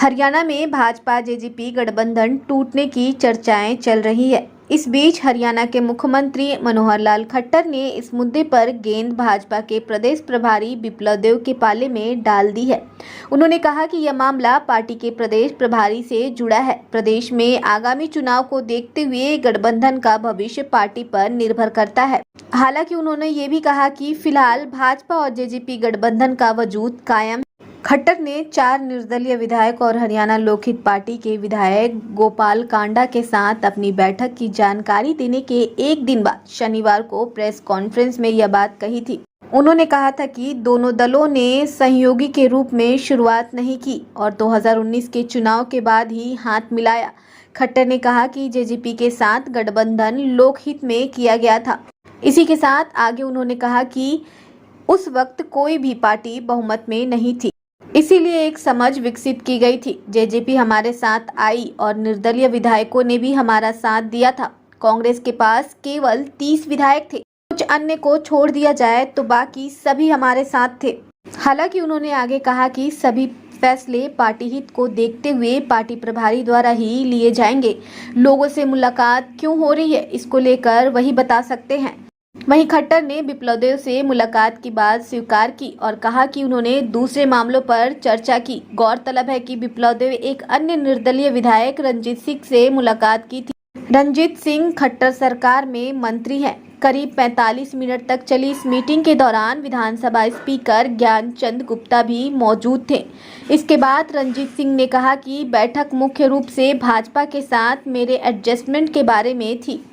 हरियाणा में भाजपा जेजेपी गठबंधन टूटने की चर्चाएं चल रही है। इस बीच हरियाणा के मुख्यमंत्री मनोहर लाल खट्टर ने इस मुद्दे पर गेंद भाजपा के प्रदेश प्रभारी विप्लव देव के पाले में डाल दी है। उन्होंने कहा कि यह मामला पार्टी के प्रदेश प्रभारी से जुड़ा है। प्रदेश में आगामी चुनाव को देखते हुए गठबंधन का भविष्य पार्टी पर निर्भर करता है। हालांकि उन्होंने ये भी कहा कि फिलहाल भाजपा और जेजेपी गठबंधन का वजूद कायम। खट्टर ने 4 निर्दलीय विधायक और हरियाणा लोकहित पार्टी के विधायक गोपाल कांडा के साथ अपनी बैठक की जानकारी देने के एक दिन बाद शनिवार को प्रेस कॉन्फ्रेंस में यह बात कही थी। उन्होंने कहा था कि दोनों दलों ने सहयोगी के रूप में शुरुआत नहीं की और 2019 के चुनाव के बाद ही हाथ मिलाया। खट्टर ने कहा कि जेजेपी के साथ गठबंधन लोकहित में किया गया था। इसी के साथ आगे उन्होंने कहा कि उस वक्त कोई भी पार्टी बहुमत में नहीं थी, इसीलिए एक समझ विकसित की गई थी। जेजेपी हमारे साथ आई और निर्दलीय विधायकों ने भी हमारा साथ दिया था। कांग्रेस के पास केवल 30 विधायक थे, कुछ अन्य को छोड़ दिया जाए तो बाकी सभी हमारे साथ थे। हालांकि उन्होंने आगे कहा कि सभी फैसले पार्टी हित को देखते हुए पार्टी प्रभारी द्वारा ही लिए जाएंगे। लोगों से मुलाकात क्यों हो रही है, इसको लेकर वही बता सकते हैं। वहीं खट्टर ने विप्लव देव से मुलाकात की बात स्वीकार की और कहा कि उन्होंने दूसरे मामलों पर चर्चा की। गौरतलब है कि विप्लव देव एक अन्य निर्दलीय विधायक रंजीत सिंह से मुलाकात की थी। रंजीत सिंह खट्टर सरकार में मंत्री हैं। करीब 45 मिनट तक चली इस मीटिंग के दौरान विधानसभा स्पीकर ज्ञानचंद गुप्ता भी मौजूद थे। इसके बाद रंजीत सिंह ने कहा कि बैठक मुख्य रूप से भाजपा के साथ मेरे एडजस्टमेंट के बारे में थी।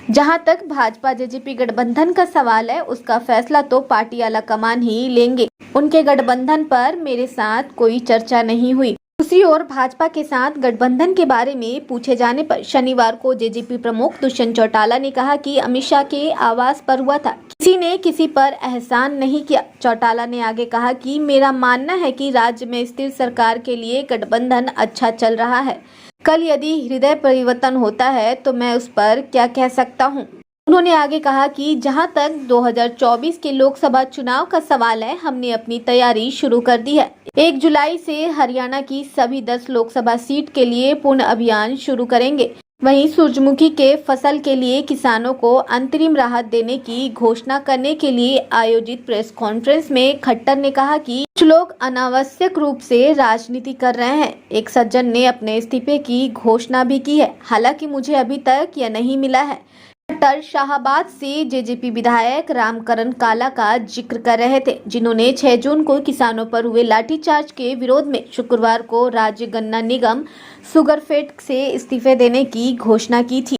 जहां तक भाजपा जेजेपी गठबंधन का सवाल है, उसका फैसला तो पार्टी आलाकमान ही लेंगे। उनके गठबंधन पर मेरे साथ कोई चर्चा नहीं हुई। दूसरी ओर भाजपा के साथ गठबंधन के बारे में पूछे जाने पर शनिवार को जेजेपी प्रमुख दुष्यंत चौटाला ने कहा कि अमित शाह के आवास पर हुआ था, किसी ने किसी पर एहसान नहीं किया। चौटाला ने आगे कहा कि मेरा मानना है कि राज्य में स्थिर सरकार के लिए गठबंधन अच्छा चल रहा है। कल यदि हृदय परिवर्तन होता है तो मैं उस पर क्या कह सकता हूं। उन्होंने आगे कहा कि जहां तक 2024 के लोकसभा चुनाव का सवाल है, हमने अपनी तैयारी शुरू कर दी है। 1 जुलाई से हरियाणा की सभी 10 लोकसभा सीट के लिए पूर्ण अभियान शुरू करेंगे। वहीं सूरजमुखी के फसल के लिए किसानों को अंतरिम राहत देने की घोषणा करने के लिए आयोजित प्रेस कॉन्फ्रेंस में खट्टर ने कहा कि कुछ लोग अनावश्यक रूप से राजनीति कर रहे हैं। एक सज्जन ने अपने इस्तीफे की घोषणा भी की है, हालांकि मुझे अभी तक यह नहीं मिला है। खट्टर शाहबाद से जेजेपी विधायक रामकरण काला का जिक्र कर रहे थे, जिन्होंने 6 जून को किसानों पर हुए लाठीचार्ज के विरोध में शुक्रवार को राज्य गन्ना निगम सुगरफेड से इस्तीफे देने की घोषणा की थी।